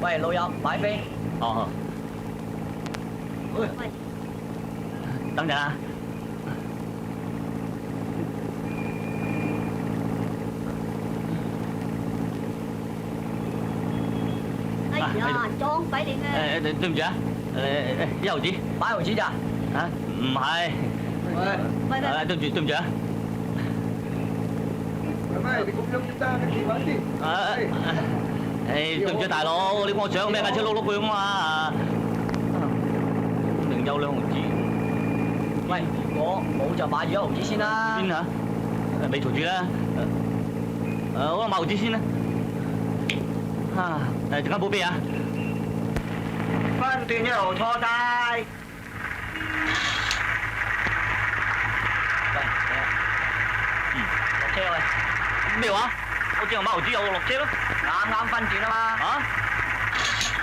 喂，老友買飛。哦，喂，等陣啊！哎呀，裝鬼你咩？對唔住啊，一毫子，擺毫子咋？啊，唔係，喂，對唔住啊！喂，你咁樣點得？你企穩啲。對唔住大佬，你幫我搶咩架車碌碌佢啊嘛？另有2毫子。喂，如果冇就買住1毫子先啦。邊啊？未嘈住啦。我買毫子先啦。啊，陣間補飛啊！分段1毫錯晒。喂，落車喂。咩話？我淨係買毫子有落車咯。啱啱分段啊嘛。啊？